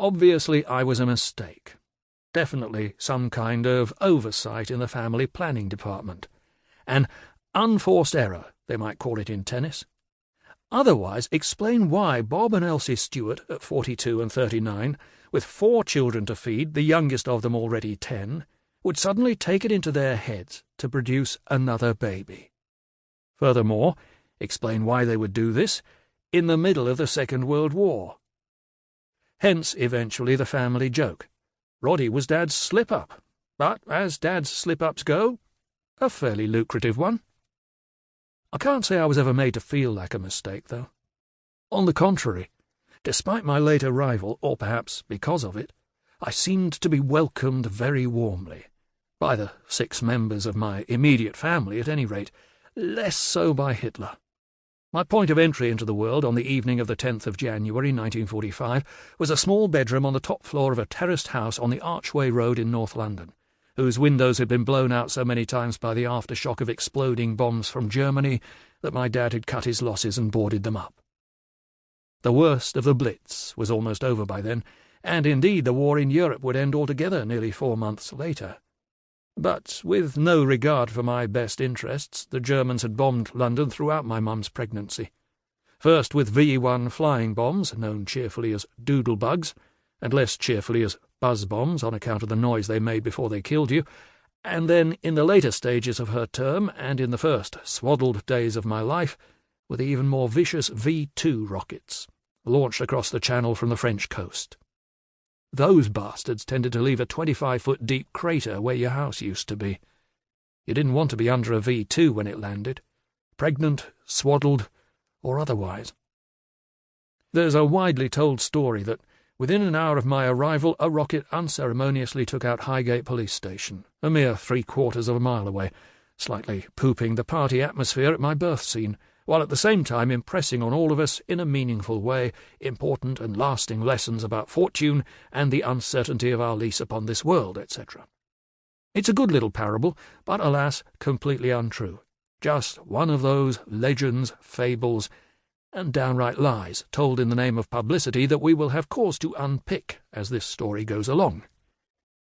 Obviously I was a mistake. Definitely some kind of oversight in the family planning department. An unforced error, they might call it in tennis. Otherwise, explain why Bob and Elsie Stewart, at 42 and 39, with 4 children to feed, the youngest of them already 10, would suddenly take it into their heads to produce another baby. Furthermore, explain why they would do this in the middle of the Second World War. Hence, eventually, the family joke. Roddy was Dad's slip-up, but, as Dad's slip-ups go, a fairly lucrative one. I can't say I was ever made to feel like a mistake, though. On the contrary, despite my late arrival, or perhaps because of it, I seemed to be welcomed very warmly, by the 6 members of my immediate family at any rate, less so by Hitler. My point of entry into the world on the evening of the 10th of January 1945 was a small bedroom on the top floor of a terraced house on the Archway Road in North London, whose windows had been blown out so many times by the aftershock of exploding bombs from Germany that my dad had cut his losses and boarded them up. The worst of the Blitz was almost over by then, and indeed the war in Europe would end altogether nearly 4 months later. But with no regard for my best interests, the Germans had bombed London throughout my mum's pregnancy. First with V-1 flying bombs, known cheerfully as doodlebugs, and less cheerfully as buzz bombs on account of the noise they made before they killed you, and then in the later stages of her term and in the first swaddled days of my life, with the even more vicious V-2 rockets, launched across the Channel from the French coast. Those bastards tended to leave a 25-foot deep crater where your house used to be. You didn't want to be under a V-2 when it landed, pregnant, swaddled, or otherwise. There's a widely told story that within an hour of my arrival a rocket unceremoniously took out Highgate Police Station, a mere 3/4 of a mile away, slightly pooping the party atmosphere at my birth scene, while at the same time impressing on all of us, in a meaningful way, important and lasting lessons about fortune and the uncertainty of our lease upon this world, etc. It's a good little parable, but, alas, completely untrue. Just one of those legends, fables, and downright lies told in the name of publicity that we will have cause to unpick as this story goes along.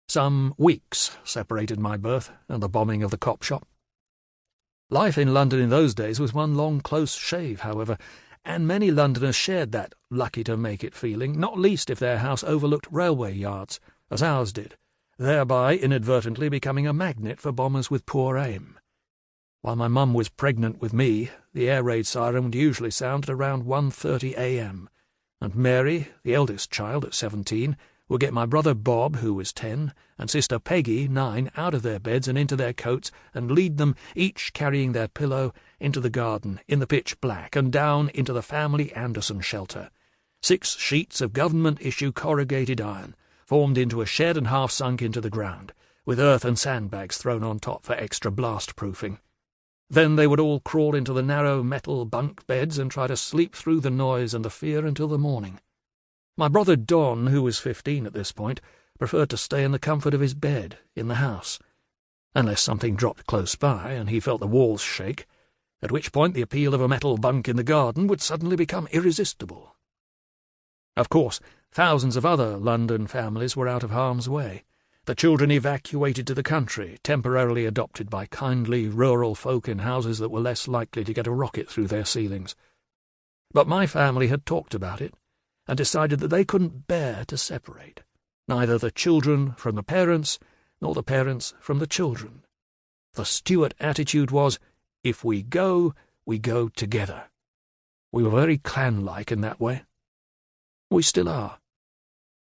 Some weeks separated my birth and the bombing of the cop shop. Life in London in those days was one long close shave, however, and many Londoners shared that lucky-to-make-it feeling, not least if their house overlooked railway yards, as ours did, thereby inadvertently becoming a magnet for bombers with poor aim. While my mum was pregnant with me, the air raid siren would usually sound at around 1:30 a.m., and Mary, the eldest child at 17, would get my brother Bob, who was 10, and sister Peggy, 9, out of their beds and into their coats, and lead them, each carrying their pillow, into the garden in the pitch black and down into the family Anderson shelter. 6 sheets of government-issue corrugated iron, formed into a shed and half sunk into the ground, with earth and sandbags thrown on top for extra blast-proofing. Then they would all crawl into the narrow metal bunk beds and try to sleep through the noise and the fear until the morning. My brother Don, who was 15 at this point, preferred to stay in the comfort of his bed, in the house, unless something dropped close by and he felt the walls shake, at which point the appeal of a metal bunk in the garden would suddenly become irresistible. Of course, thousands of other London families were out of harm's way, the children evacuated to the country, temporarily adopted by kindly rural folk in houses that were less likely to get a rocket through their ceilings. But my family had talked about it, and decided that they couldn't bear to separate, neither the children from the parents, nor the parents from the children. The Stewart attitude was, if we go together. We were very clan-like in that way. We still are.